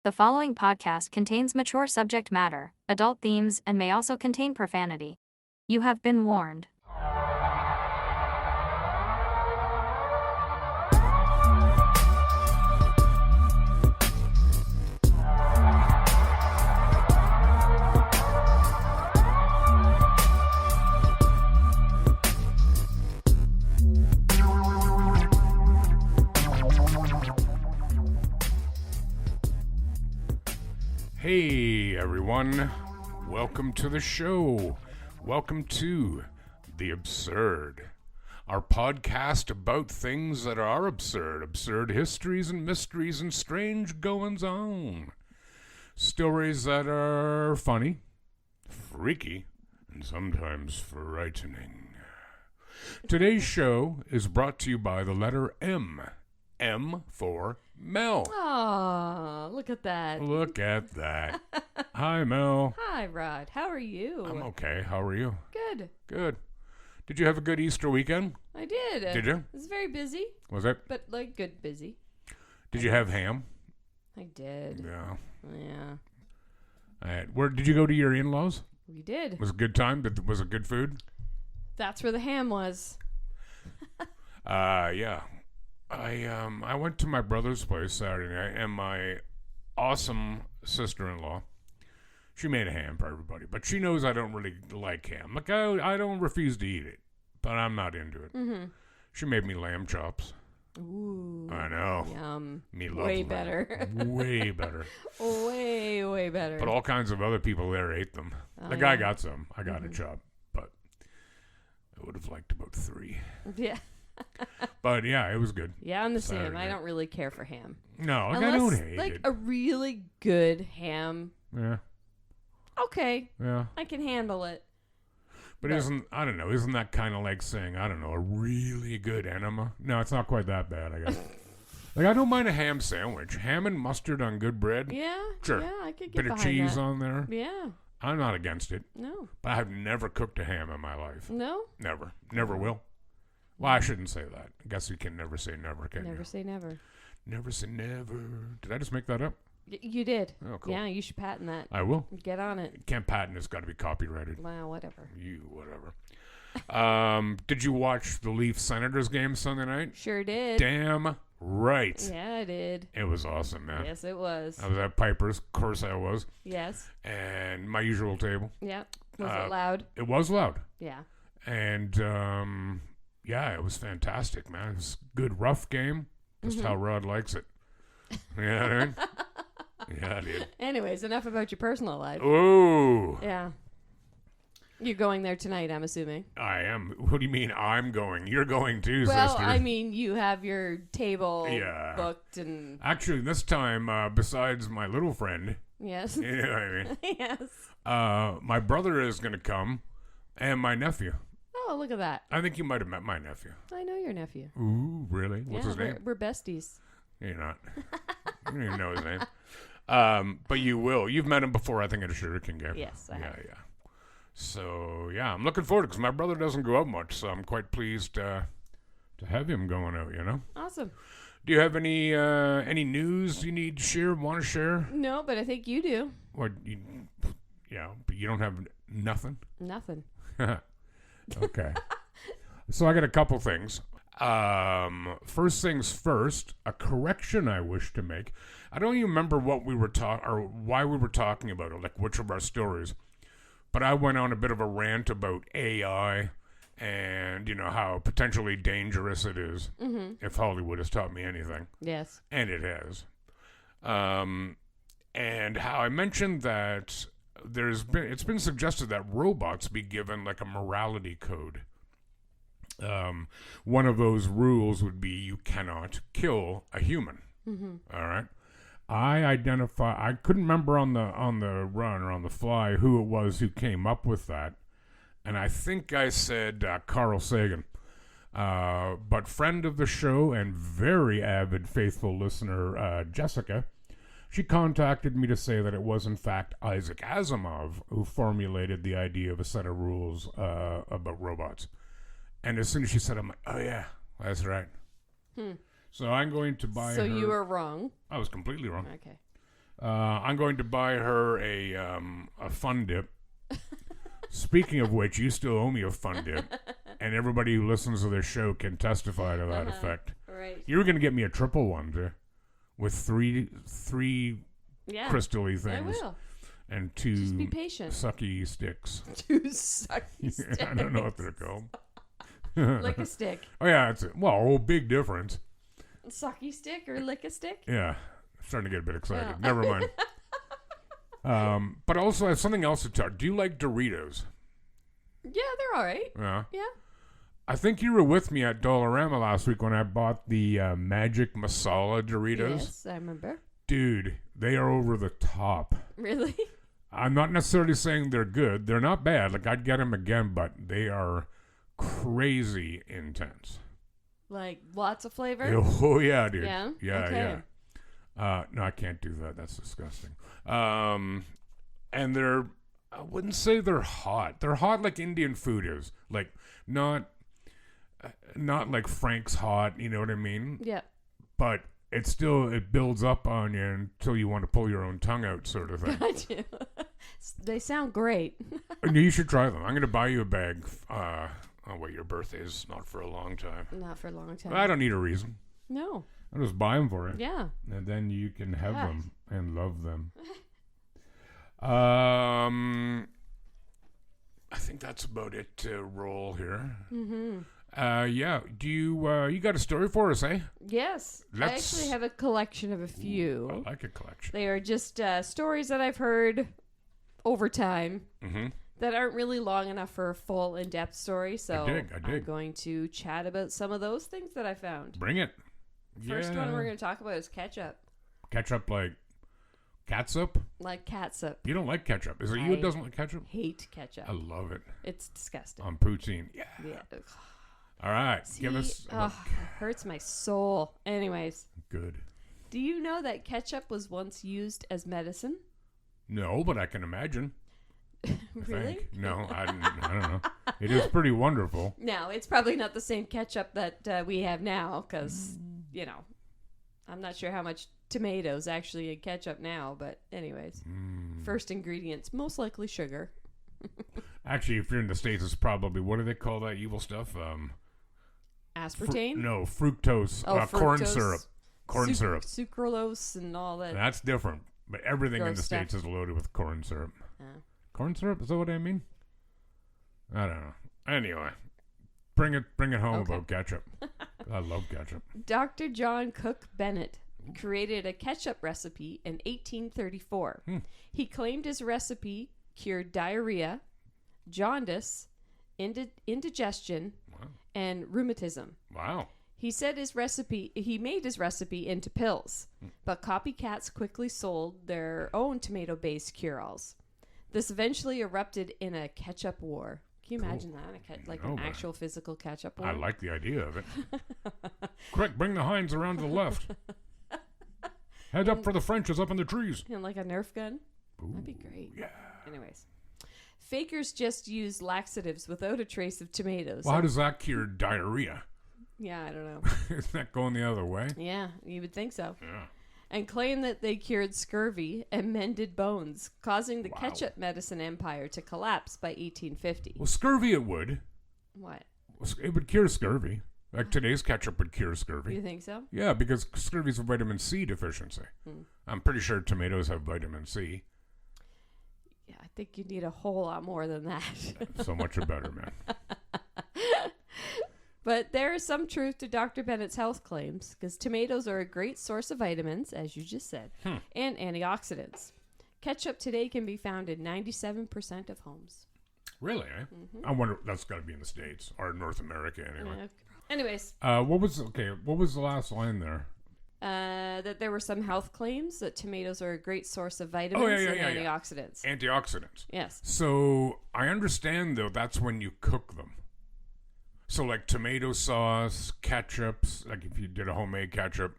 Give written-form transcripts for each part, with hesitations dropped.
The following podcast contains mature subject matter, adult themes, and may also contain profanity. You have been warned. Hey everyone, welcome to the show. Welcome to The Absurd, our podcast about things that are absurd histories and mysteries and strange goings on. Stories that are funny, freaky, and sometimes frightening. Today's show is brought to you by the letter M. M for Mel. Oh, look at that. Look at that. Hi, Mel. Hi, Rod. How are you? I'm okay. How are you? Good. Good. Did you have a good Easter weekend? I did. Did you? It was very busy. Was it? But, good busy. Did you have ham? I did. Yeah. Yeah. Where did you go to your in-laws? We did. Was it a good time? Was it good food? That's where the ham was. Yeah. I went to my brother's place Saturday night, and my awesome sister-in-law, she made a ham for everybody, but she knows I don't really like ham. Like, I don't refuse to eat it, but I'm not into it. Mm-hmm. She made me lamb chops. Ooh. I know. Yum. Me love Way lamb. better. Way better. Way better. But all kinds of other people there ate them. The guy got some. I got a chop, but I would have liked about 3. Yeah. But yeah, it was good. Yeah, I'm the same. Saturday I night. don't really care for ham. No, like, Unless, I don't hate like it. a really good ham. Yeah, Okay. yeah. I can handle it. But isn't that kind of like saying, I don't know, a really good enema? No, it's not quite that bad, I guess. Like, I don't mind a ham sandwich. Ham and mustard on good bread. Yeah. Sure. Yeah, I could get Bit of behind cheese that. on there. Yeah. I'm not against it. No. But I have never cooked a ham in my life. No? Never. Never will. Well, I shouldn't say that. I guess you can never say never, can you? Never say never. Never say never. Did I just make that up? You did. Oh, cool. Yeah, you should patent that. I will. Get on it. Can't patent. It's got to be copyrighted. Wow, whatever. Whatever. Did you watch the Leafs Senators game Sunday night? Sure did. Damn right. Yeah, I did. It was awesome, man. Yes, it was. I was at Piper's. Of course I was. Yes. And my usual table. Yeah. Was it loud? It was loud. Yeah. And, yeah, it was fantastic, man. It was a good, rough game. Just how Rod likes it. You know what I mean? Yeah, dude. Anyways, enough about your personal life. Ooh. Yeah. You're going there tonight, I'm assuming. I am. What do you mean I'm going? You're going too, Well, sister. I mean, you have your table Yeah. booked and... Actually, this time, besides my little friend, Yes. you know what I mean? Yes. My brother is going to come, and my nephew. Oh, look at that. I think you might have met my nephew. I know your nephew. Ooh, really? What's his name? We're besties. You're not. You don't even know his name. But you will. You've met him before, I think, at a Sugar King game. Yes, I have. Yeah. So, yeah, I'm looking forward to it because my brother doesn't go out much, so I'm quite pleased to have him going out, you know? Awesome. Do you have any news you need to share, want to share? No, but I think you do. What? Yeah, but you don't have nothing? Nothing. Okay. So I got a couple things. First things first, a correction I wish to make. I don't even remember what we were or why we were talking about it, like which of our stories. But I went on a bit of a rant about AI and, you know, how potentially dangerous it is if Hollywood has taught me anything. Yes. And it has. And how I mentioned that it's been suggested that robots be given like a morality code. One of those rules would be you cannot kill a human. All right. I couldn't remember on the run or on the fly who it was who came up with that, and I think I said Carl Sagan. But friend of the show and very avid, faithful listener Jessica, she contacted me to say that it was in fact Isaac Asimov who formulated the idea of a set of rules about robots. And as soon as she said, I'm like, oh yeah, that's right. So I'm going to buy So her... you were wrong. I was completely wrong. Okay. I'm going to buy her a fun dip. Speaking of which, you still owe me a fun dip, and everybody who listens to this show can testify to that effect. Right. You were going to get me a triple one, too, with three crystal-y things. I will. And two Just be patient. sucky sticks. Two sucky sticks. I don't know what they're called. Lick a stick. Oh, yeah. Big difference. Sucky stick or lick a stick? Yeah. I'm starting to get a bit excited. Yeah. Never mind. But also, I have something else to talk. Do you like Doritos? Yeah, they're all right. Yeah. Yeah. I think you were with me at Dollarama last week when I bought the Magic Masala Doritos. Yes, I remember. Dude, they are over the top. Really? I'm not necessarily saying they're good. They're not bad. Like, I'd get them again, but they are crazy intense. Like lots of flavor? Oh, yeah, dude. Yeah? Yeah, Okay. yeah. No, I can't do that. That's disgusting. And they're, I wouldn't say they're hot. They're hot like Indian food is. Like, not like Frank's hot, you know what I mean? Yeah. But it builds up on you until you want to pull your own tongue out, sort of thing. I do. They sound great. You should try them. I'm going to buy you a bag. Your birthday is not for a long time. Not for a long time. I don't need a reason. No. I'll just buy them for you. Yeah. And then you can have Gosh. them and love them. I think that's about it to roll here. Mm-hmm. Yeah. Do you got a story for us, eh? Yes. I actually have a collection of a few. Ooh, I like a collection. They are just stories that I've heard over time that aren't really long enough for a full in-depth story. So I dig. I'm going to chat about some of those things that I found. Bring it. First one we're going to talk about is ketchup. Ketchup like catsup? Like catsup. You don't like ketchup. Is it you who doesn't like ketchup? Hate ketchup. I love it. It's disgusting. On poutine. Yeah. Yeah. All right. See, Give us a look. it hurts my soul. Anyways, Good. do you know that ketchup was once used as medicine? No, but I can imagine. Really? Think. No, I don't know. It is pretty wonderful. No, it's probably not the same ketchup that we have now because, I'm not sure how much tomatoes actually in ketchup now. But anyways, first ingredients, most likely sugar. Actually, if you're in the States, it's probably, what do they call that evil stuff? Aspartame? No, fructose. Oh, Corn fructose. syrup. Corn syrup. Sucralose and all that. That's different. But everything in Gross the States stuff. is loaded with corn syrup. Yeah. Corn syrup? Is that what I mean? I don't know. Anyway, bring it home Okay. about ketchup. I love ketchup. Dr. John Cook Bennett created a ketchup recipe in 1834. He claimed his recipe cured diarrhea, jaundice, indigestion, and rheumatism. Wow. He made his recipe into pills, but copycats quickly sold their own tomato-based cure-alls. This eventually erupted in a ketchup war. Can you imagine that? An actual physical ketchup war? I like the idea of it. Quick, bring the Heinz around to the left. Head up for the Frenches up in the trees. And like a Nerf gun? Ooh, That'd be great. Yeah. Anyways. Fakers just use laxatives without a trace of tomatoes. Well, how does that cure diarrhea? Yeah, I don't know. Isn't that going the other way? Yeah, you would think so. Yeah. And claim that they cured scurvy and mended bones, causing the ketchup medicine empire to collapse by 1850. Well, scurvy it would. What? It would cure scurvy. Like today's ketchup would cure scurvy. You think so? Yeah, because scurvy's a vitamin C deficiency. I'm pretty sure tomatoes have vitamin C. Yeah, I think you need a whole lot more than that. So much better, man. But there is some truth to Dr. Bennett's health claims, because tomatoes are a great source of vitamins, as you just said, and antioxidants. Ketchup today can be found in 97% of homes. Really, eh? I wonder, that's got to be in the States, or North America anyway. Anyways. What was the last line there? That there were some health claims that tomatoes are a great source of vitamins and antioxidants. Antioxidants. Yes. So I understand, though, that's when you cook them. So like tomato sauce, ketchups, like if you did a homemade ketchup,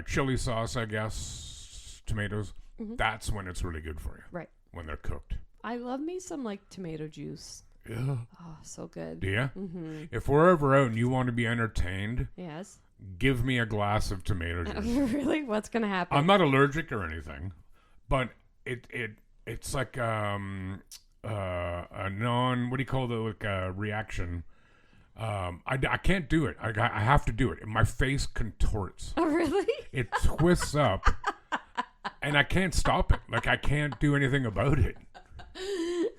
chili sauce, I guess, tomatoes, that's when it's really good for you. Right. When they're cooked. I love me some like tomato juice. Yeah. Oh, so good. Do you? If we're ever out and you want to be entertained, Yes. give me a glass of tomato juice. Really? What's going to happen? I'm not allergic or anything, but it's like a non, what do you call the like reaction? I can't do it. I have to do it. My face contorts. Oh, really? It twists up, and I can't stop it. Like I can't do anything about it.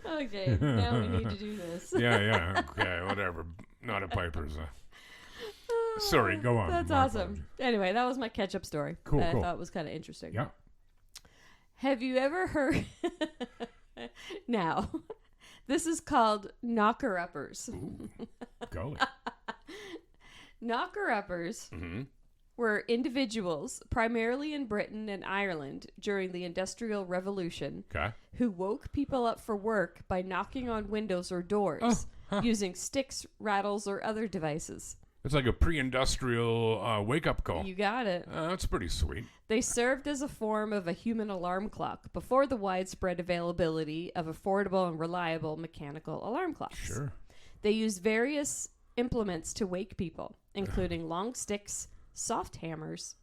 Okay, now we need to do this. Yeah. Okay, whatever. Not a Piper's. Sorry, go on. That's My awesome. apologies. Anyway, that was my ketchup story. Cool, that cool. I thought was kind of interesting. Yeah. Have you ever heard? Now, this is called knocker-uppers. Golly. Knocker-uppers Mm-hmm. were individuals, primarily in Britain and Ireland during the Industrial Revolution, Okay. who woke people up for work by knocking on windows or doors using sticks, rattles, or other devices. It's like a pre-industrial wake-up call. You got it. That's pretty sweet. They served as a form of a human alarm clock before the widespread availability of affordable and reliable mechanical alarm clocks. Sure. They used various implements to wake people, including long sticks, soft hammers,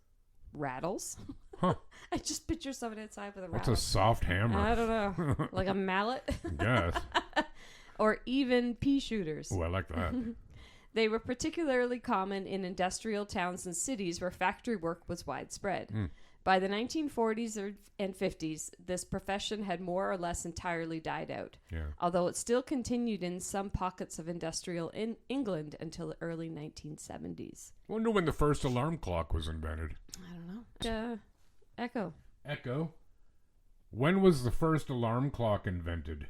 rattles. Huh. I just picture somebody outside with a What's rattle. a soft hammer? I don't know. Like a mallet? Yes. Or even pea shooters. Oh, I like that. They were particularly common in industrial towns and cities where factory work was widespread. By the 1940s and 50s, this profession had more or less entirely died out, Yeah. although it still continued in some pockets of industrial England until the early 1970s. Wonder when the first alarm clock was invented. I don't know. Echo. Echo. When was the first alarm clock invented?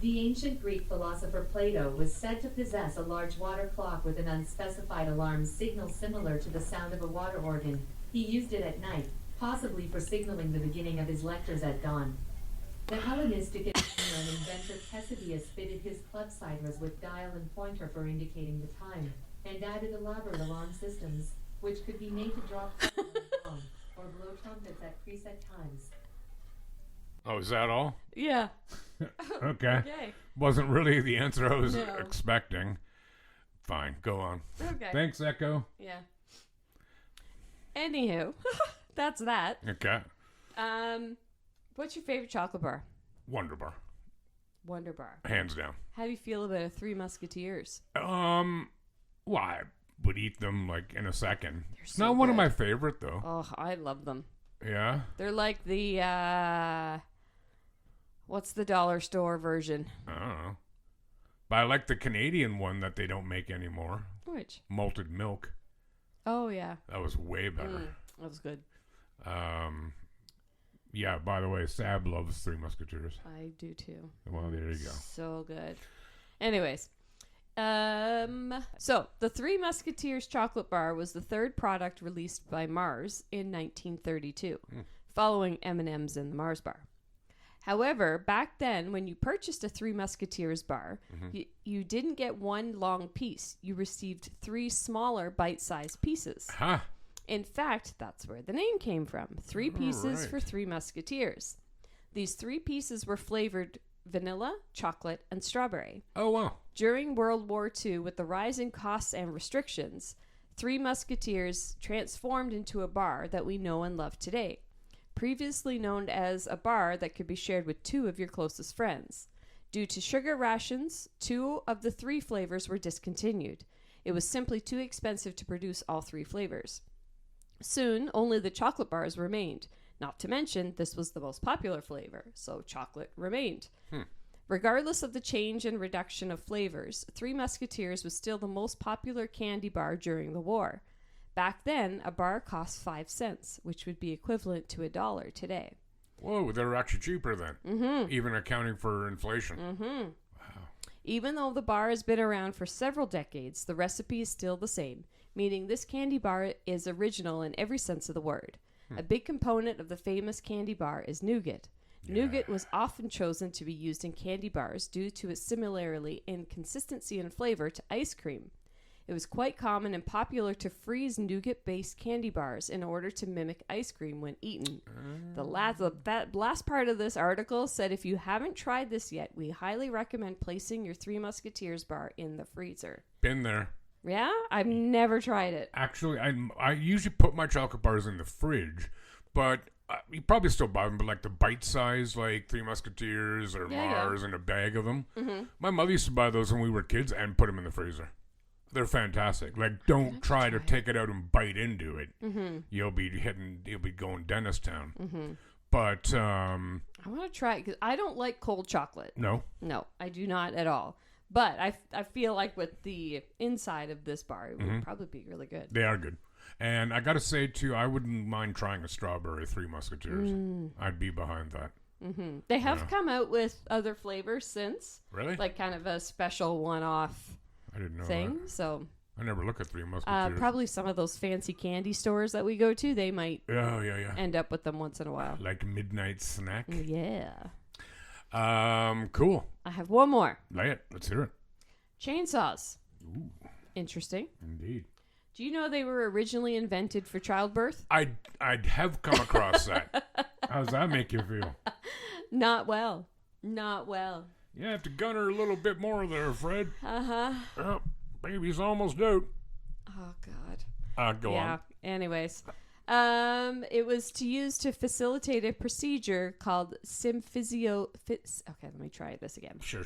The ancient Greek philosopher Plato was said to possess a large water clock with an unspecified alarm signal similar to the sound of a water organ. He used it at night, possibly for signaling the beginning of his lectures at dawn. The Hellenistic engineer and inventor Ctesibius fitted his clepsydras with dial and pointer for indicating the time, and added elaborate alarm systems, which could be made to drop or blow trumpets at preset times. Oh, is that all? Yeah. Okay. Okay. Wasn't really the answer I was No. expecting. Fine, go on. Okay. Thanks, Echo. Yeah. Anywho, that's that. Okay. What's your favorite chocolate bar? Wonder Bar. Wonder Bar. Hands down. How do you feel about a Three Musketeers? Well, I would eat them like in a second. It's so not one of good. my favorite though. Oh, I love them. Yeah. They're like the what's the dollar store version? I don't know. But I like the Canadian one that they don't make anymore. Which? Malted milk. Oh yeah. That was way better. That was good. Yeah, by the way, Sab loves Three Musketeers. I do too. Well, there you go. So good. Anyways, so the Three Musketeers chocolate bar was the third product released by Mars in 1932, following M&M's and the Mars bar. However, back then, when you purchased a Three Musketeers bar, you didn't get one long piece. You received 3 smaller bite-sized pieces. Huh. In fact, that's where the name came from. 3 pieces right. for Three Musketeers. These 3 pieces were flavored vanilla, chocolate, and strawberry. Oh, wow. During World War II, with the rising costs and restrictions, Three Musketeers transformed into a bar that we know and love today. Previously known as a bar that could be shared with 2 of your closest friends. Due to sugar rations, 2 of the 3 flavors were discontinued. It was simply too expensive to produce all 3 flavors. Soon, only the chocolate bars remained. Not to mention, this was the most popular flavor, so chocolate remained. Regardless of the change and reduction of flavors, Three Musketeers was still the most popular candy bar during the war. Back then, a bar cost 5 cents, which would be equivalent to $1 today. Whoa, they're actually cheaper then. Even accounting for inflation. Even though the bar has been around for several decades, the recipe is still the same, meaning this candy bar is original in every sense of the word. A big component of the famous candy bar is nougat. Nougat was often chosen to be used in candy bars due to its similarity in consistency and flavor to ice cream. It was quite common and popular to freeze nougat-based candy bars in order to mimic ice cream when eaten. That last part of this article said if you haven't tried this yet, we highly recommend placing your Three Musketeers bar in the freezer. Been there. Yeah? I've never tried it. Actually, I usually put my chocolate bars in the fridge, but you probably still buy them, but like the bite size, like Three Musketeers or Yeah, Mars and a bag of them. Mm-hmm. My mother used to buy those when we were kids and put them in the freezer. They're fantastic. Like, don't try to take it out and bite into it. Mm-hmm. You'll be going dentist town. Mm-hmm. But I want to try it because I don't like cold chocolate. No, I do not at all. But I feel like with the inside of this bar, it would probably be really good. they are good. And I got to say, too, I wouldn't mind trying a strawberry Three Musketeers. I'd be behind that. Mm-hmm. They have come out with other flavors since. Really? Like kind of a special one-off I didn't know thing. that. So I never look at Three Musketeers. probably some of those fancy candy stores that we go to, they might yeah. end up with them once in a while. Like midnight snack. Yeah. Cool. I have one more. Lay it. Let's hear it. Chainsaws. Ooh, Interesting. indeed. Do you know they were originally invented for childbirth? I'd have come across that. How does that make you feel? Not well. Not well. You have to gun her a little bit more there, Fred. Uh-huh. Oh, baby's almost out. Oh, God. Go on. Anyways. It was to use to facilitate a procedure called Okay, let me try this again. Sure.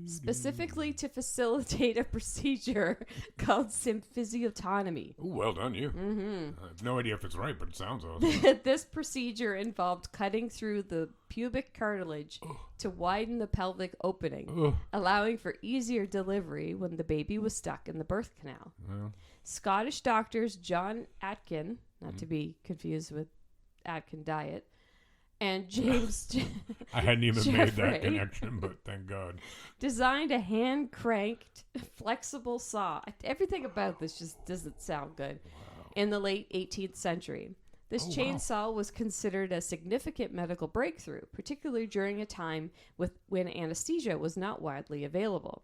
Specifically to facilitate a procedure called symphysiotomy. Ooh, well done, you. Mm-hmm. I have no idea if it's right, but it sounds awesome. This procedure involved cutting through the pubic cartilage to widen the pelvic opening, allowing for easier delivery when the baby was stuck in the birth canal. Well. Scottish doctors John Atkin, not to be confused with Atkin Diet, and James I hadn't even made Jeffrey that connection, but thank God. designed a hand-cranked, flexible saw. Everything about this just doesn't sound good. Wow. In the late 18th century. This chainsaw was considered a significant medical breakthrough, particularly during a time when anesthesia was not widely available.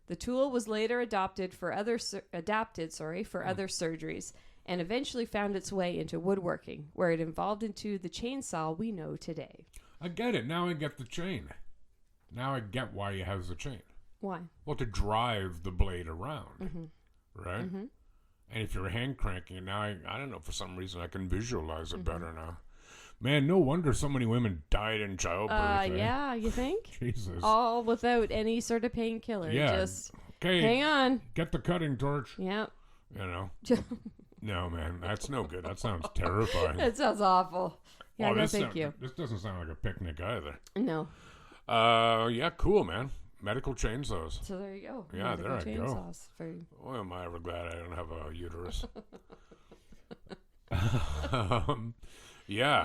The tool was later adapted for other surgeries, and eventually found its way into woodworking, where it evolved into the chainsaw we know today. I get it. Now I get the chain. Now I get why he has the chain. Why? Well, to drive the blade around, right? Mm-hmm. And if you're hand cranking it, now I don't know, for some reason I can visualize it better now. Man, no wonder so many women died in childbirth. Yeah, you think? Jesus. All without any sort of painkiller. Yeah. Just Okay. hang on. Get the cutting torch. Yeah. You know. No, man, that's no good. That sounds terrifying. That sounds awful. Yeah, no, thank you. This doesn't sound like a picnic either. No. Yeah, cool, man. Medical chainsaws. So there you go. Yeah, Medical there I go. chainsaws. Very... Boy, am I ever glad I don't have a uterus. Yeah.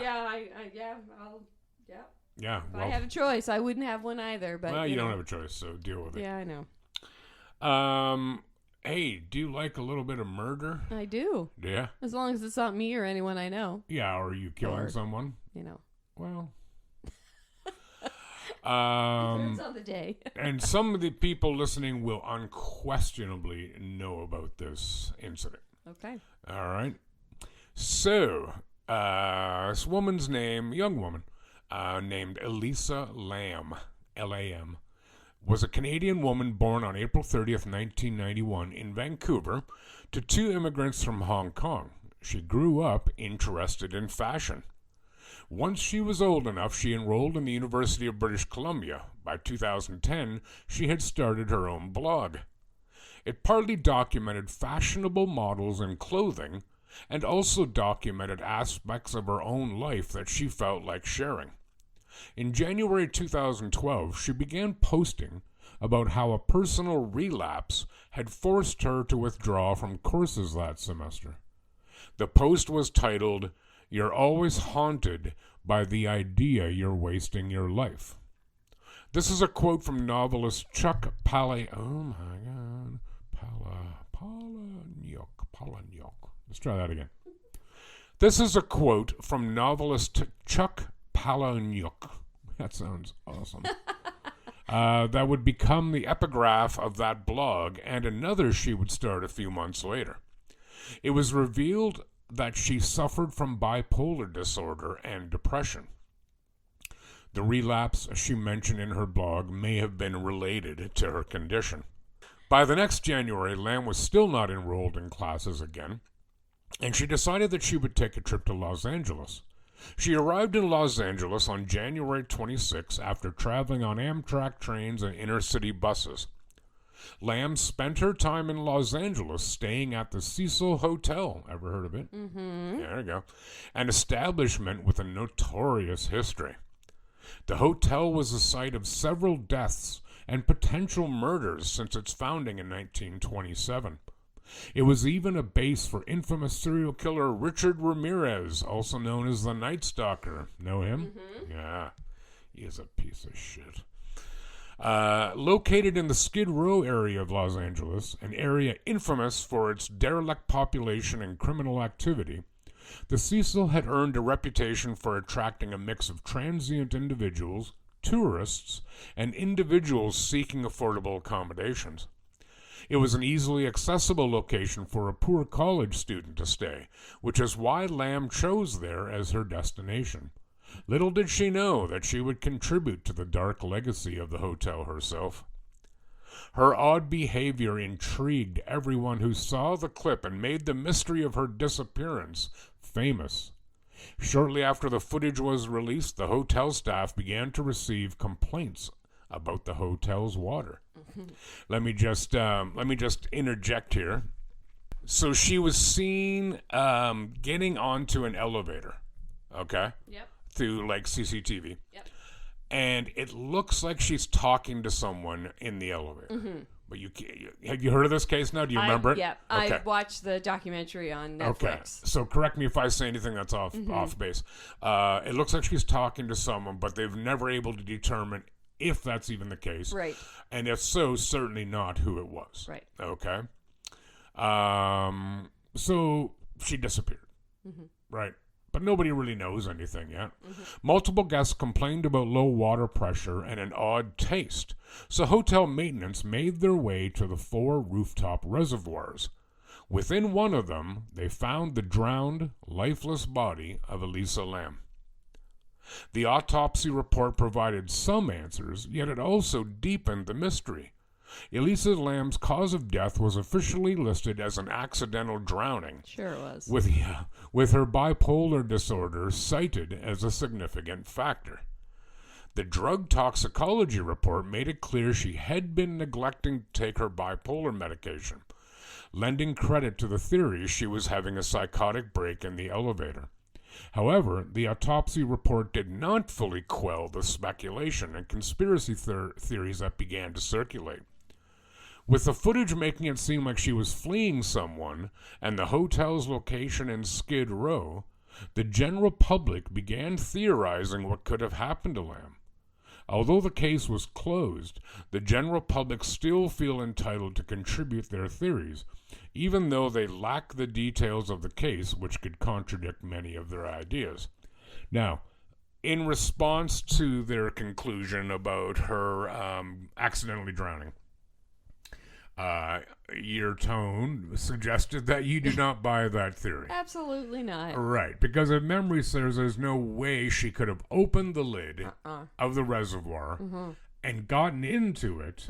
Yeah. If I had a choice, I wouldn't have one either. But well, you don't have a choice, so deal with it. Yeah, I know. Hey, do you like a little bit of murder? I do. Yeah. As long as it's not me or anyone I know. Yeah, or are you killing someone? You know. Well. Depends on the day. And some of the people listening will unquestionably know about this incident. Okay. All right. So, this woman's name, young woman, named Elisa Lam, Lam, was a Canadian woman born on April 30th, 1991 in Vancouver to two immigrants from Hong Kong. She grew up interested in fashion. Once she was old enough, she enrolled in the University of British Columbia. By 2010, she had started her own blog. It partly documented fashionable models and clothing, and also documented aspects of her own life that she felt like sharing. In January 2012, she began posting about how a personal relapse had forced her to withdraw from courses that semester. The post was titled, "You're always haunted by the idea you're wasting your life." This is a quote from novelist Chuck Palahniuk. Let's try that again. This is a quote from novelist Chuck Palahniuk. That sounds awesome. That would become the epigraph of that blog and another she would start a few months later. It was revealed that she suffered from bipolar disorder and depression. The relapse she mentioned in her blog may have been related to her condition. By the next January, Lam was still not enrolled in classes again. and she decided that she would take a trip to Los Angeles. She arrived in Los Angeles on January 26 after traveling on Amtrak trains and inner-city buses. Lamb spent her time in Los Angeles staying at the Cecil Hotel. Ever heard of it? Mm-hmm. There you go. An establishment with a notorious history. The hotel was the site of several deaths and potential murders since its founding in 1927. It was even a base for infamous serial killer Richard Ramirez, also known as the Night Stalker. Know him? Mm-hmm. Yeah, he is a piece of shit. Located in the Skid Row area of Los Angeles, an area infamous for its derelict population and criminal activity, the Cecil had earned a reputation for attracting a mix of transient individuals, tourists, and individuals seeking affordable accommodations. It was an easily accessible location for a poor college student to stay, which is why Lamb chose there as her destination. Little did she know that she would contribute to the dark legacy of the hotel herself. Her odd behavior intrigued everyone who saw the clip and made the mystery of her disappearance famous. Shortly after the footage was released, the hotel staff began to receive complaints about the hotel's water. Let me just interject here. So she was seen getting onto an elevator, okay? Yep. Through like CCTV. Yep. And it looks like she's talking to someone in the elevator. Mm-hmm. But have you heard of this case now? Do you remember it? Yeah, okay. I watched the documentary on Netflix. Okay, so correct me if I say anything that's off base. It looks like she's talking to someone, but they've never able to determine if that's even the case. Right. And if so, certainly not who it was. Right. Okay. So she disappeared. Mm-hmm. Right. But nobody really knows anything yet. Mm-hmm. Multiple guests complained about low water pressure and an odd taste, so hotel maintenance made their way to the 4 rooftop reservoirs. Within one of them, they found the drowned, lifeless body of Elisa Lamb. The autopsy report provided some answers, yet it also deepened the mystery. Elisa Lamb's cause of death was officially listed as an accidental drowning. Sure it was. With her bipolar disorder cited as a significant factor. The drug toxicology report made it clear she had been neglecting to take her bipolar medication, lending credit to the theory she was having a psychotic break in the elevator. However, the autopsy report did not fully quell the speculation and conspiracy theories that began to circulate. With the footage making it seem like she was fleeing someone and the hotel's location in Skid Row, the general public began theorizing what could have happened to Lamb. Although the case was closed, the general public still feel entitled to contribute their theories, even though they lack the details of the case which could contradict many of their ideas. Now, in response to their conclusion about her accidentally drowning, your tone suggested that you do not buy that theory. Absolutely not. Right, because if memory serves, there's no way she could have opened the lid of the reservoir and gotten into it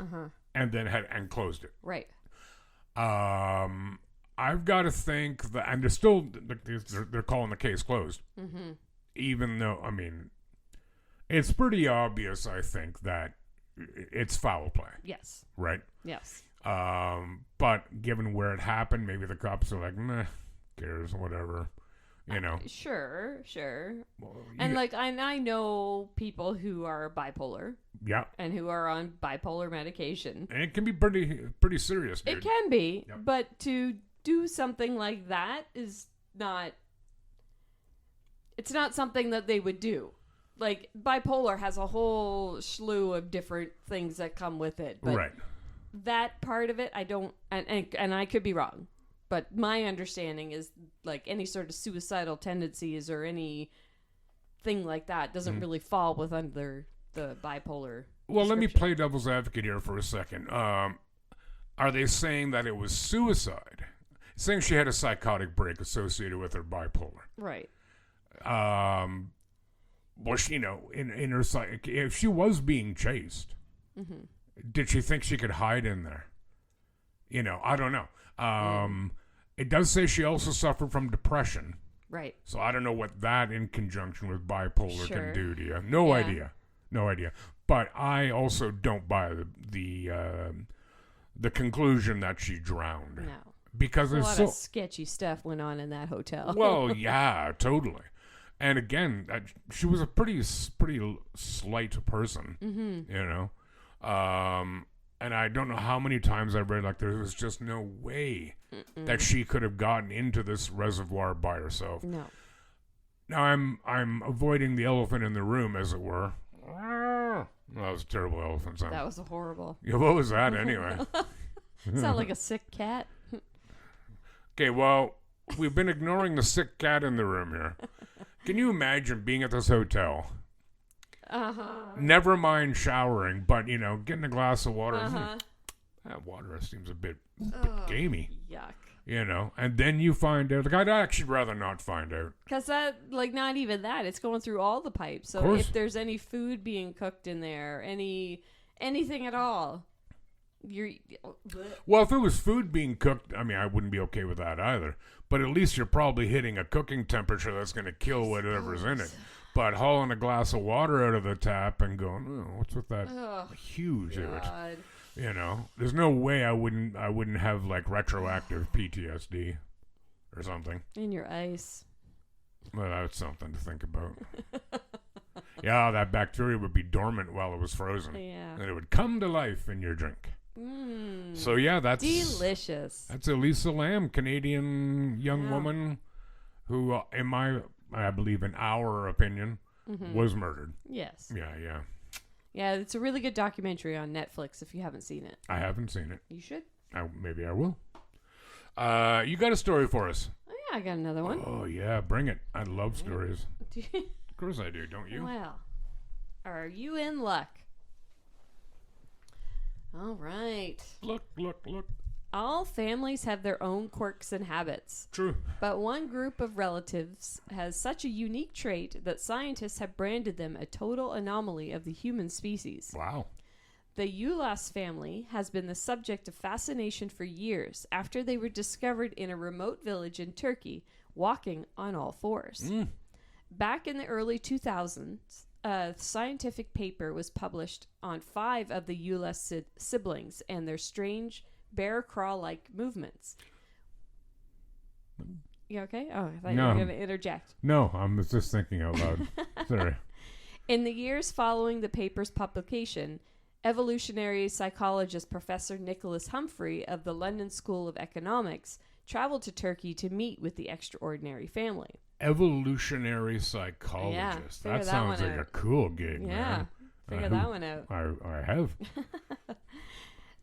and then had closed it. Right. I've got to think that, and they're calling the case closed, even though, I mean, it's pretty obvious, I think, that it's foul play. Yes. Right? Yes. But given where it happened, maybe the cops are like, meh, cares, whatever, you know. Sure. Well, and I know people who are bipolar. Yeah. And who are on bipolar medication. And it can be pretty serious, dude. It can be, yep. But to do something like that is not. It's not something that they would do. Like, bipolar has a whole slew of different things that come with it. But right. That part of it, I don't, and I could be wrong, but my understanding is like any sort of suicidal tendencies or anything like that doesn't really fall under the bipolar. Well, let me play devil's advocate here for a second. Are they saying that it was suicide? Saying she had a psychotic break associated with her bipolar. Right. Well, she, in her psych, if she was being chased, did she think she could hide in there? I don't know. It does say she also suffered from depression. Right. So I don't know what that in conjunction with bipolar Sure. can do to you. No Yeah. idea. No idea. But I also don't buy the conclusion that she drowned. No. Because A there's lot so of sketchy stuff went on in that hotel. well, yeah, totally. And again, she was a pretty slight person, you know. And I don't know how many times I've read like there was just no way that she could have gotten into this reservoir by herself. No. Now I'm avoiding the elephant in the room, as it were. That was a terrible elephant sound. That was horrible. Yeah, what was that anyway? Sound like a sick cat. Okay, well, we've been ignoring the sick cat in the room here. Can you imagine being at this hotel? Never mind showering, but, you know, getting a glass of water. That water seems a bit gamey, Yuck. you know. And then you find out. Like, I'd actually rather not find out. Because that, like, not even that. It's going through all the pipes. So Course. if there's any food being cooked in there, anything at all, you're... Well, if it was food being cooked, I mean, I wouldn't be okay with that either. But at least you're probably hitting a cooking temperature that's going to kill whatever's in it. But hauling a glass of water out of the tap and going, oh, what's with that huge of it? God. You know, there's no way I wouldn't have like retroactive PTSD or something. In your ice. Well, that's something to think about. Yeah, that bacteria would be dormant while it was frozen. Yeah. And it would come to life in your drink. So yeah, that's delicious. That's Elisa Lam, Canadian young woman who, I believe in our opinion, was murdered. Yes. Yeah. Yeah, it's a really good documentary on Netflix if you haven't seen it. I haven't seen it. You should. Maybe I will. You got a story for us? Oh, yeah, I got another one. Oh yeah, bring it. I love stories. Of course I do, don't you? Well, are you in luck? All right. Look. All families have their own quirks and habits. True. But one group of relatives has such a unique trait that scientists have branded them a total anomaly of the human species. Wow. The Ulas family has been the subject of fascination for years after they were discovered in a remote village in Turkey walking on all fours. Back in the early 2000s, a scientific paper was published on 5 of the Ulas siblings and their strange bear crawl-like movements. You okay? Oh, I thought you were going to interject. No, I'm just thinking out loud. Sorry. In the years following the paper's publication, evolutionary psychologist Professor Nicholas Humphrey of the London School of Economics traveled to Turkey to meet with the extraordinary family. Evolutionary psychologist. figure That that sounds one like out. a cool gig, Yeah, man. figure that one out. I have.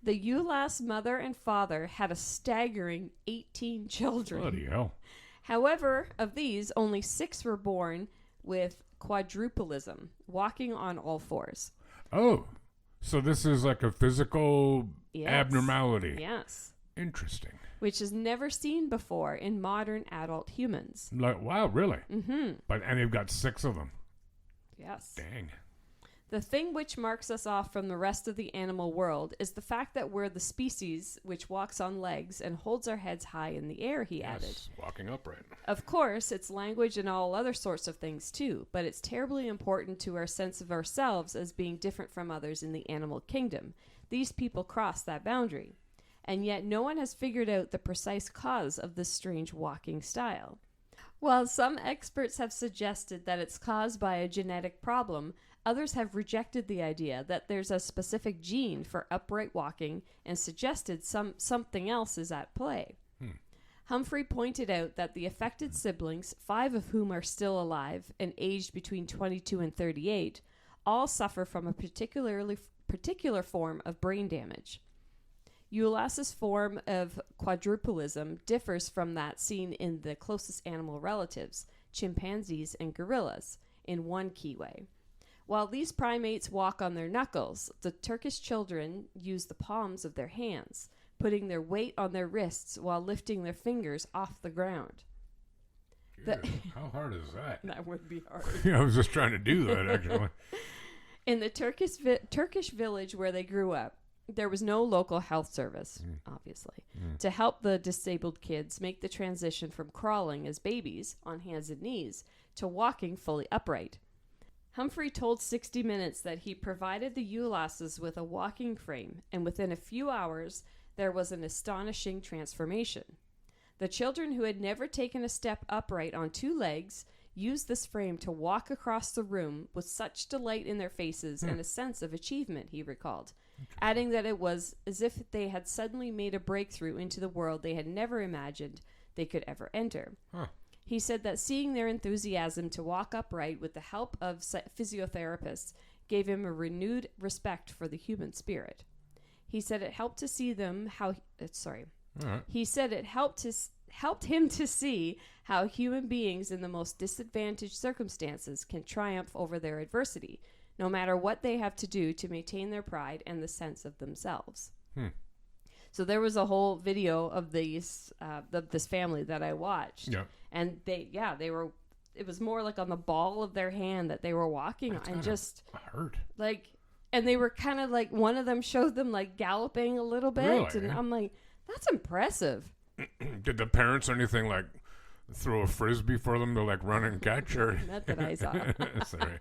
The Ulas mother and father had a staggering 18 children. Bloody hell. However, of these, only 6 were born with quadruplism, walking on all fours. Oh, so this is like a physical abnormality. Yes. Interesting. Which is never seen before in modern adult humans. Like, wow, really? Mm-hmm. And they've got 6 of them. Yes. Dang. The thing which marks us off from the rest of the animal world is the fact that we're the species which walks on legs and holds our heads high in the air, he added. Walking upright. Of course, it's language and all other sorts of things too, but it's terribly important to our sense of ourselves as being different from others in the animal kingdom. These people cross that boundary. And yet no one has figured out the precise cause of this strange walking style. While some experts have suggested that it's caused by a genetic problem, others have rejected the idea that there's a specific gene for upright walking and suggested something else is at play. Humphrey pointed out that the affected siblings, 5 of whom are still alive and aged between 22 and 38, all suffer from a particular form of brain damage. Eulas's form of quadruplism differs from that seen in the closest animal relatives, chimpanzees and gorillas, in one key way. While these primates walk on their knuckles, the Turkish children use the palms of their hands, putting their weight on their wrists while lifting their fingers off the ground. How hard is that? That would be hard. Yeah, I was just trying to do that, actually. In the Turkish village where they grew up, There was no local health service, obviously, to help the disabled kids make the transition from crawling as babies on hands and knees to walking fully upright. Humphrey told 60 Minutes that he provided the Eulasses with a walking frame, and within a few hours, there was an astonishing transformation. The children who had never taken a step upright on 2 legs used this frame to walk across the room with such delight in their faces and a sense of achievement, he recalled, adding that it was as if they had suddenly made a breakthrough into the world they had never imagined they could ever enter. Huh. He said that seeing their enthusiasm to walk upright with the help of physiotherapists gave him a renewed respect for the human spirit. He said it helped to see them how... He said it helped him to see how human beings in the most disadvantaged circumstances can triumph over their adversity, no matter what they have to do to maintain their pride and the sense of themselves. So there was a whole video of these this family that I watched. Yeah. And they were, it was more like on the ball of their hand that they were walking on, and just hurt. like, and they were kind of like, one of them showed them like galloping a little bit. Really? And I'm like, that's impressive. Did the parents or anything like throw a frisbee for them to like run and catch? Or Not that I saw. Sorry.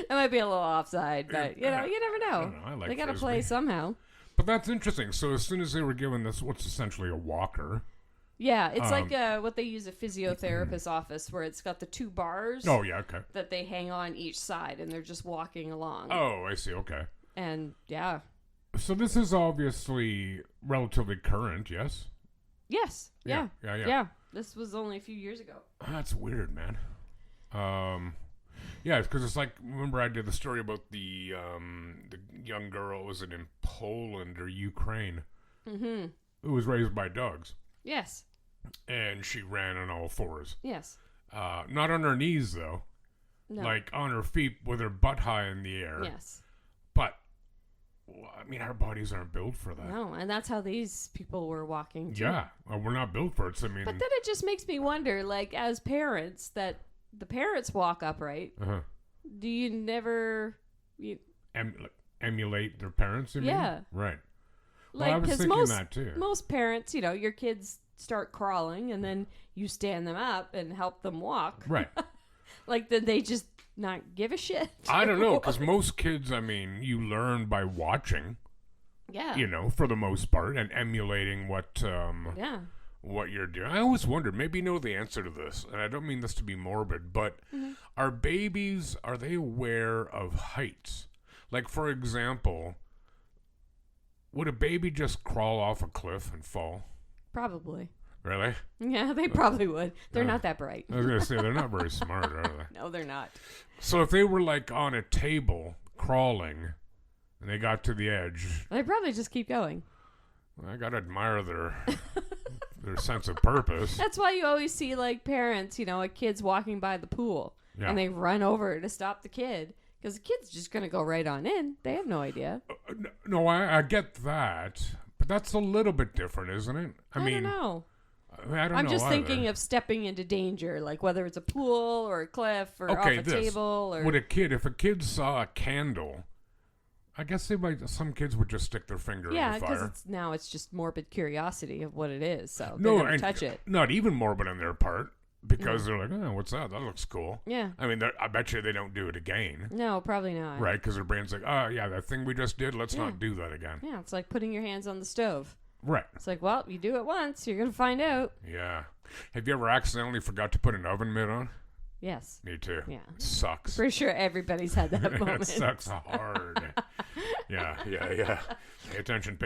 That might be a little offside, but you know, you never know. I like They got to frisbee. play somehow. But that's interesting. So as soon as they were given this, what's essentially a walker. Yeah, it's like what they use at physiotherapist's office, where it's got the 2 bars Oh, yeah, okay. that they hang on each side, and they're just walking along. Oh, I see, okay. And yeah. So this is obviously relatively current, yes? Yes. Yeah. Yeah. This was only a few years ago. That's weird, man. Yeah, because it's like, remember I did the story about the young girl, was it in Poland or Ukraine, who was raised by dogs, Yes. and she ran on all 4s. Yes. Not on her knees, though. No. Like on her feet with her butt high in the air. Yes. But, well, I mean, our bodies aren't built for that. No, and that's how these people were walking too. Yeah, we're not built for it. So, I mean, But then it just makes me wonder, like, as parents, that the parents walk upright. Do you never... emulate their parents, you mean? Yeah. Right. Well, I Like, was because thinking that too. most parents, you know, your kids start crawling, and then you stand them up and help them walk. Right. Like, did they just not give a shit? I don't know, because most kids, I mean, you learn by watching, Yeah. you know, for the most part, and emulating what Yeah. what you're doing. I always wondered, maybe you know the answer to this, and I don't mean this to be morbid, but are babies, are they aware of heights? Like, for example, would a baby just crawl off a cliff and fall? Probably. Really? Yeah, they probably would. They're not that bright. I was going to say, they're not very smart, are they? No, they're not. So if they were, like, on a table crawling, and they got to the edge, They probably just keep going. I got to admire their sense of purpose. That's why you always see, like, parents, you know, like kids walking by the pool, Yeah. and they run over to stop the kid, because the kid's just going to go right on in. They have no idea. No, I get that, but that's a little bit different, isn't it? I don't know. I don't I'm know just either. thinking of stepping into danger, like whether it's a pool or a cliff or off a table or... Would if a kid saw a candle, I guess some kids would just stick their finger in Yeah, the because fire. it's just morbid curiosity of what it is, so No, they're gonna and touch it. Not even morbid on their part, because they're like, oh, what's that? That looks cool. Yeah. I mean, I bet you they don't do it again. No, probably not. Right, because their brain's like, oh, yeah, that thing we just did, let's not do that again. Yeah, it's like putting your hands on the stove. Right. It's like, well, you do it once, you're going to find out. Yeah. Have you ever accidentally forgot to put an oven mitt on? Yes. Me too. Yeah. It sucks. Pretty sure everybody's had that moment. It sucks hard. Yeah. Pay attention.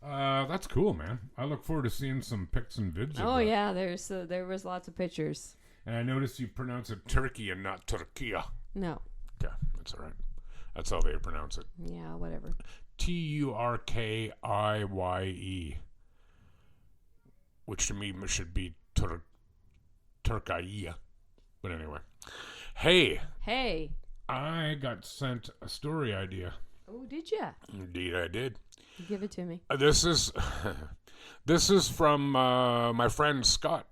That's cool, man. I look forward to seeing some pics and vids of Oh, that. yeah, there was lots of pictures. And I noticed you pronounce it Turkey and not Turkia. No. Yeah, that's all right. That's how they pronounce it. Yeah, whatever. Turkiye, which to me should be Turkaya. But anyway. Hey, I got sent a story idea. Oh, did ya? Indeed, I did. Give it to me. This is from my friend Scott,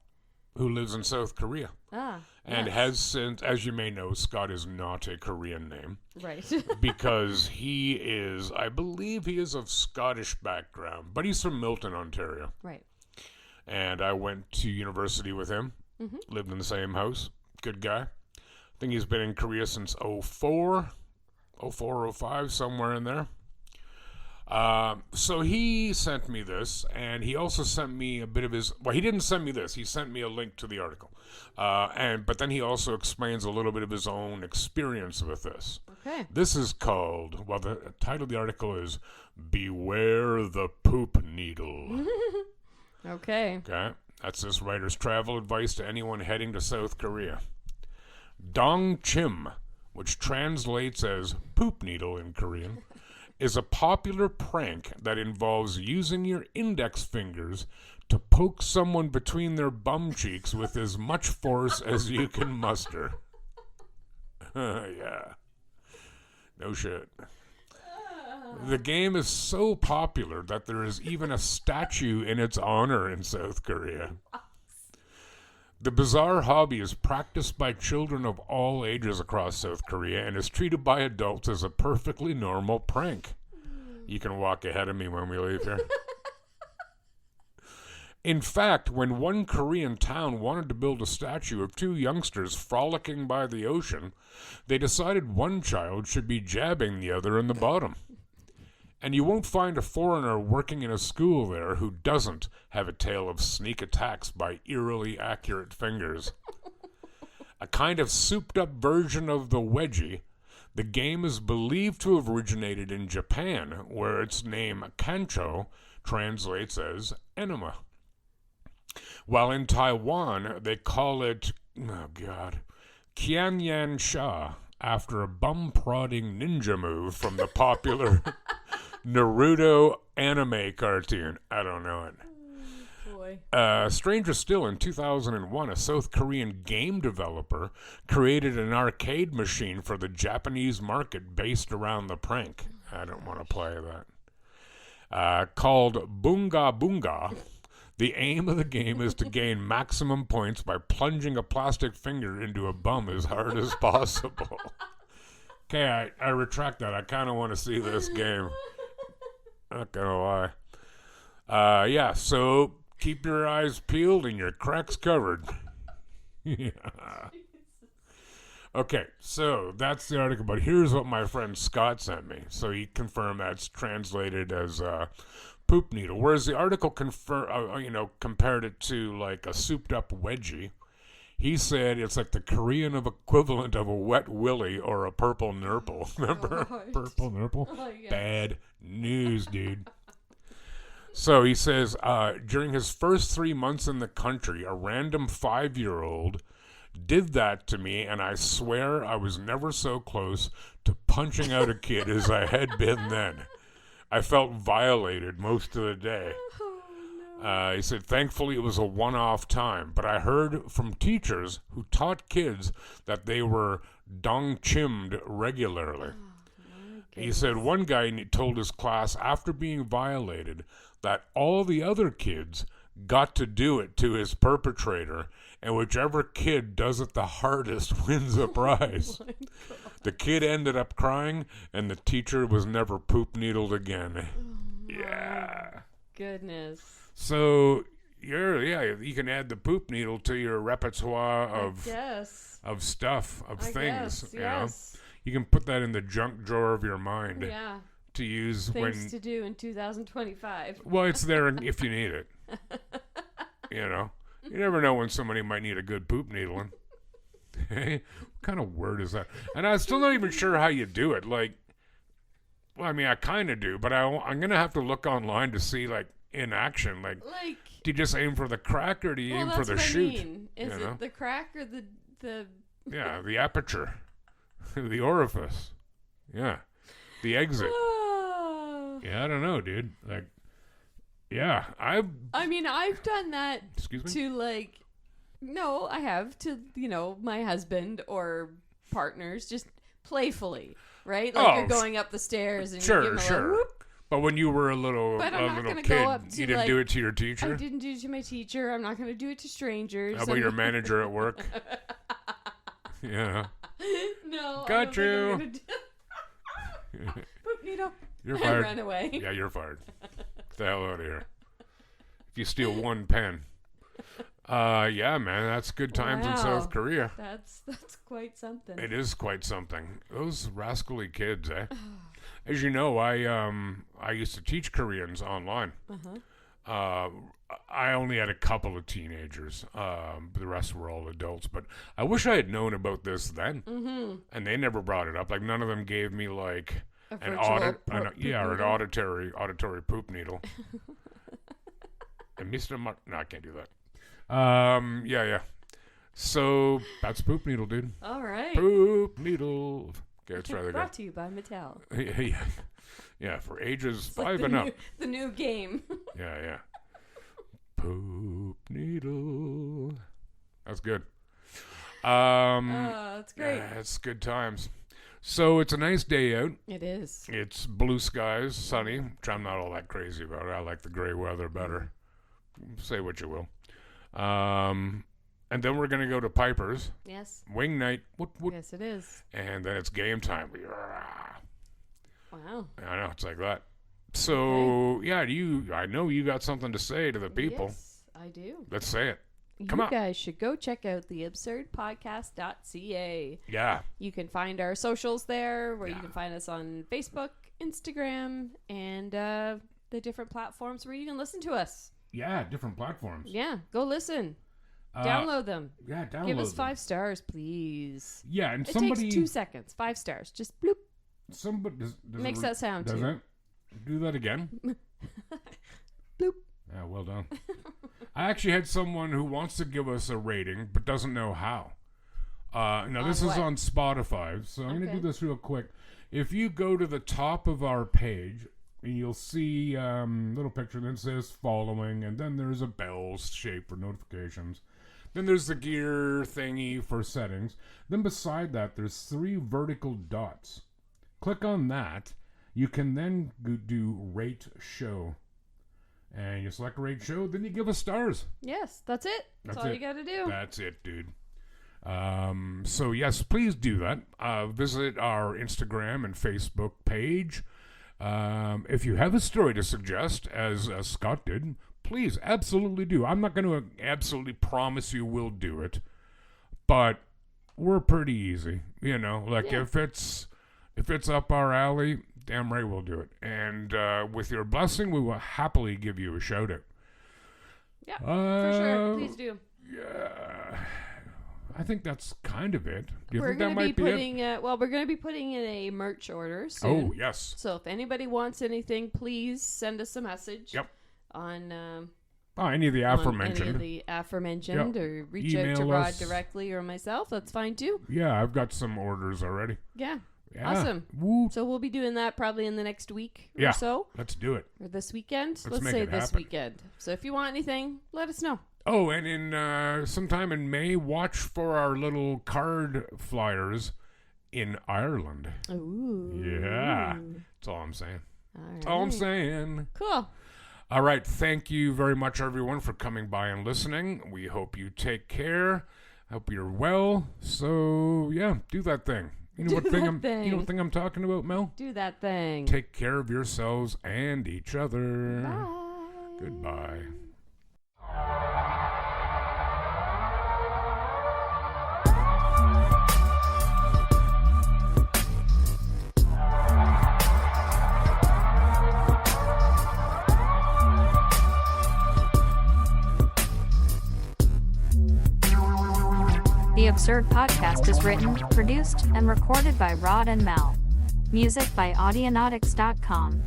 who lives in South Korea. Ah. and Yes. has since, as you may know, Scott is not a Korean name Right. because he is, I believe he is of Scottish background, but he's from Milton, Ontario. Right. And I went to university with him, lived in the same house. Good guy. I think he's been in Korea since 04, 05, somewhere in there. So he sent me this, and he also sent me a bit of his. Well, he didn't send me this. He sent me a link to the article, but then he also explains a little bit of his own experience with this. Okay. This is called. Well, the title of the article is "Beware the Poop Needle." Okay. Okay, that's this writer's travel advice to anyone heading to South Korea. Dong Chim, which translates as poop needle in Korean, is a popular prank that involves using your index fingers to poke someone between their bum cheeks with as much force as you can muster. Yeah. No shit. The game is so popular that there is even a statue in its honor in South Korea. The bizarre hobby is practiced by children of all ages across South Korea and is treated by adults as a perfectly normal prank. You can walk ahead of me when we leave here. In fact, when one Korean town wanted to build a statue of two youngsters frolicking by the ocean, they decided one child should be jabbing the other in the bottom. And you won't find a foreigner working in a school there who doesn't have a tale of sneak attacks by eerily accurate fingers. A kind of souped-up version of the wedgie, the game is believed to have originated in Japan, where its name kancho translates as enema. While in Taiwan, they call it, Qianyan Sha, after a bum-prodding ninja move from the popular Naruto anime cartoon. I don't know it. Boy. Stranger still, in 2001, a South Korean game developer created an arcade machine for the Japanese market based around the prank. I don't want to play that. Called Bunga Bunga. The aim of the game is to gain maximum points by plunging a plastic finger into a bum as hard as possible. Okay, I retract that. I kind of want to see this game. Not gonna lie. Yeah, so keep your eyes peeled and your cracks covered. Yeah. Okay, so that's the article, but here's what my friend Scott sent me. So he confirmed that's translated as poop needle, whereas the article compared it to like a souped-up wedgie. He said it's like the Korean equivalent of a wet willy or a purple nurple. Remember? Right. Purple nurple? Oh, yes. Bad news, dude. So he says, during his first 3 months in the country, a random 5-year-old did that to me, and I swear I was never so close to punching out a kid as I had been then. I felt violated most of the day. He said, thankfully it was a one-off time, but I heard from teachers who taught kids that they were dong-chimmed regularly. He said one guy told his class after being violated that all the other kids got to do it to his perpetrator, and whichever kid does it the hardest wins a prize. The kid ended up crying, and the teacher was never poop needled again. Yeah. Goodness. So you can add the poop needle to your repertoire of stuff, of things. Guess, you yes. know, you can put that in the junk drawer of your mind Yeah. to use Things to do in 2025. Well, it's there if you need it. You know, you never know when somebody might need a good poop needling. Hey, what kind of word is that? And I'm still not even sure how you do it. Like, well, I mean, I kind of do, but I'm gonna have to look online to see like in action. Like, do you just aim for the crack or do you aim for the shoot? I mean. Is it the crack or the Yeah, the aperture, the orifice. Yeah, the exit. Yeah, I don't know, dude. Like, yeah, I've done that. Excuse me? To no, I have to my husband or partners just playfully, right? Like you're going up the stairs and you give them a whoop. But when you were a little kid, you didn't do it to your teacher? I didn't do it to my teacher. I'm not going to do it to strangers. How about your manager at work? Yeah. No. Got I don't think I'm you. gonna do- Poop needle. You're I fired. ran away. Yeah, you're fired. Get the hell out of here. If you steal one pen. Yeah, man, that's good times in Wow. South Korea. That's quite something. It is quite something. Those rascally kids, eh? As you know, I used to teach Koreans online. I only had a couple of teenagers. The rest were all adults. But I wish I had known about this then. And they never brought it up. Like, none of them gave me, like, an auditory poop needle. And Mr. No, I can't do that. Yeah. So, that's poop needle, dude. All right. Poop needle. Okay, let's try that again. Brought to you by Mattel. Yeah, for ages It's like 5 the and up. The new game. Yeah. Poop needle. That's good. That's great. Yeah, it's good times. So it's a nice day out. It is. It's blue skies, sunny, which I'm not all that crazy about. I like the gray weather better. Say what you will. And then we're going to go to Piper's. Yes. Wing night. Yes, it is. And then it's game time. Wow. I know, it's like that. So, yeah, I know you got something to say to the people. Yes, I do. Let's say it. Come you on. guys should go check out theabsurdpodcast.ca. Yeah. You can find our socials there, where you can find us on Facebook, Instagram, and the different platforms where you can listen to us. Yeah, different platforms. Yeah, go listen. Download them. Yeah, download Give us them. 5 stars, please. Yeah, and It somebody... takes 2 seconds. 5 stars. Just bloop. Somebody... Does Makes that sound, does too. it? Do that again. Bloop. Yeah, well done. I actually had someone who wants to give us a rating, but doesn't know how. Now, this is on Spotify, so I'm going to do this real quick. If you go to the top of our page, and you'll see a little picture that says following, and then there's a bell shape for notifications. Then there's the gear thingy for settings. Then beside that, there's 3 vertical dots. Click on that. You can then do rate show. And you select rate show, then you give us stars. Yes, that's it. That's all you got to do. That's it, dude. So, yes, please do that. Visit our Instagram and Facebook page. If you have a story to suggest, as Scott did, please, absolutely do. I'm not going to absolutely promise you we'll do it, but we're pretty easy. You know, like if it's up our alley, damn right we'll do it. And with your blessing, we will happily give you a shout out. Yeah, for sure. Please do. Yeah. I think that's kind of it. Do you We're think that going to might be be putting it? we're going to be putting in a merch order soon. Oh, yes. So if anybody wants anything, please send us a message. Yep. On any of the aforementioned. On any of the aforementioned, Yep. or reach Email out to Rod us. directly or myself. That's fine too. Yeah, I've got some orders already. Yeah. Yeah. Awesome. Woo. So we'll be doing that probably in the next week Yeah. or so. Let's do it. Or this weekend. Let's make say it this happen. weekend. So if you want anything, let us know. Oh, and in sometime in May, watch for our little card flyers in Ireland. Ooh. Yeah. That's all I'm saying. That's all I'm right. saying. Cool. All right. Thank you very much, everyone, for coming by and listening. We hope you take care. Hope you're well. So, yeah, do that thing. You know what thing I'm talking about, Mel? Do that thing. Take care of yourselves and each other. Bye. Goodbye. The Absurd Podcast is written, produced, and recorded by Rod and Mel. Music by Audionautics.com.